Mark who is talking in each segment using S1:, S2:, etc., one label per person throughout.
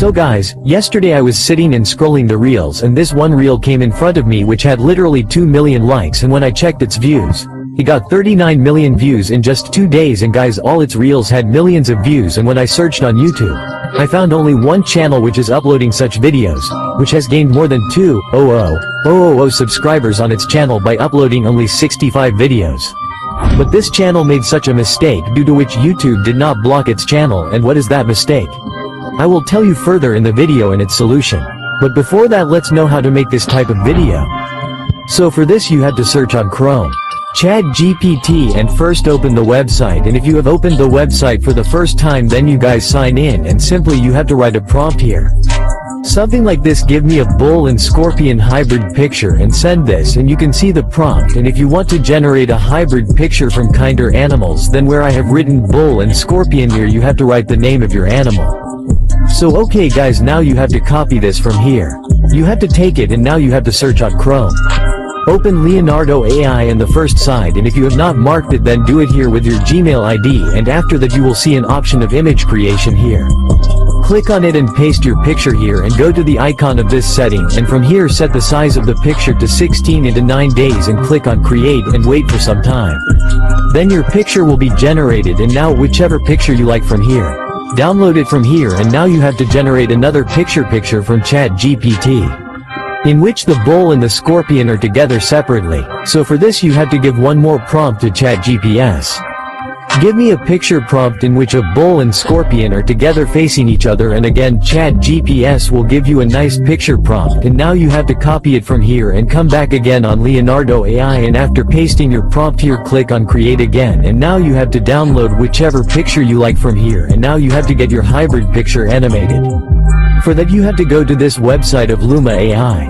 S1: So guys, yesterday I was sitting and scrolling the reels and this one reel came in front of me which had literally 2 million likes, and when I checked its views, it got 39 million views in just 2 days. And guys, all its reels had millions of views, and when I searched on YouTube, I found only one channel which is uploading such videos, which has gained more than 2,000 subscribers on its channel by uploading only 65 videos. But this channel made such a mistake, due to which YouTube did not block its channel. And what is that mistake? I will tell you further in the video and its solution. But before that, let's know how to make this type of video. So for this you had to search on Chrome, ChatGPT, and first open the website. And if you have opened the website for the first time, then you guys sign in, and simply you have to write a prompt here. Something like this: give me a bull and scorpion hybrid picture, and send this, and you can see the prompt. And if you want to generate a hybrid picture from kinder animals, then where I have written bull and scorpion here, you have to write the name of your animal. So okay guys, now you have to copy this from here. You have to take it, and now you have to search on Chrome. Open Leonardo AI in the first side, and if you have not marked it, then do it here with your Gmail ID, and after that you will see an option of image creation here. Click on it and paste your picture here, and go to the icon of this setting, and from here set the size of the picture to 16 into 9 days, and click on create and wait for some time. Then your picture will be generated, and now whichever picture you like from here, download it from here. And now you have to generate another picture from ChatGPT, in which the bull and the scorpion are together separately. So for this you have to give one more prompt to ChatGPT. Give me a picture prompt in which a bull and scorpion are together facing each other, and again ChatGPT will give you a nice picture prompt. And now you have to copy it from here and come back again on Leonardo AI, and after pasting your prompt here, click on create again, and now you have to download whichever picture you like from here, and now you have to get your hybrid picture animated. For that you have to go to this website of Luma AI.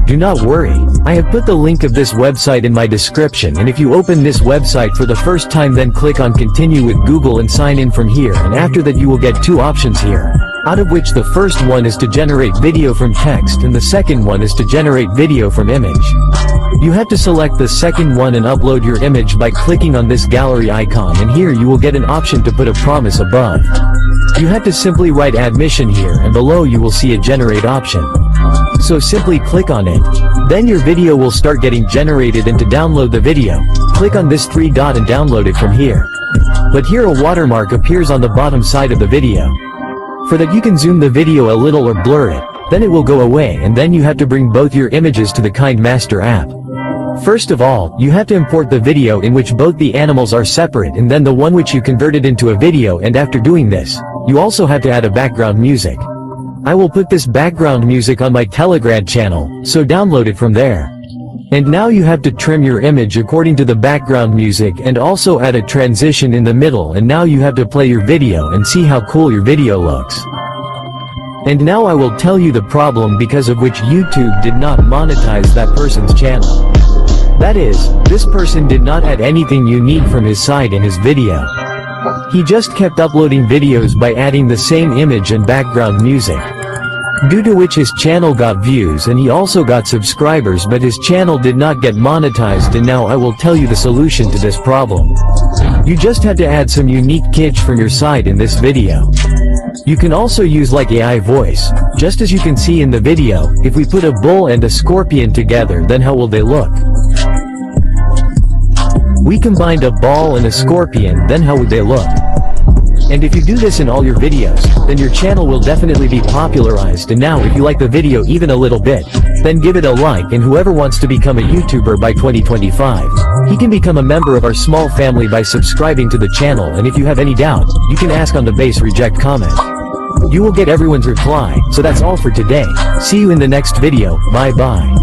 S1: Do not worry, I have put the link of this website in my description, and if you open this website for the first time, then click on continue with Google and sign in from here, and after that you will get 2 options here, out of which the first one is to generate video from text and the second one is to generate video from image. You have to select the second one and upload your image by clicking on this gallery icon, and here you will get an option to put a promise above. You have to simply write admission here, and below you will see a generate option. So simply click on it. Then your video will start getting generated, and to download the video, click on this 3 dot and download it from here. But here a watermark appears on the bottom side of the video. For that you can zoom the video a little or blur it, then it will go away, and then you have to bring both your images to the KineMaster app. First of all, you have to import the video in which both the animals are separate, and then the one which you converted into a video, and after doing this, you also have to add a background music. I will put this background music on my Telegram channel, so download it from there. And now you have to trim your image according to the background music and also add a transition in the middle, and now you have to play your video and see how cool your video looks. And now I will tell you the problem because of which YouTube did not monetize that person's channel. That is, this person did not add anything unique from his side in his video. He just kept uploading videos by adding the same image and background music. Due to which his channel got views and he also got subscribers, but his channel did not get monetized. And now I will tell you the solution to this problem. You just had to add some unique kitsch from your side in this video. You can also use like AI voice, just as you can see in the video. If we put a bull and a scorpion together, then how will they look? We combined a ball and a scorpion, then how would they look? And if you do this in all your videos, then your channel will definitely be popularized. And now if you like the video even a little bit, then give it a like, and whoever wants to become a YouTuber by 2025, he can become a member of our small family by subscribing to the channel. And if you have any doubt, you can ask on the base reject comment. You will get everyone's reply. So that's all for today. See you in the next video. Bye bye.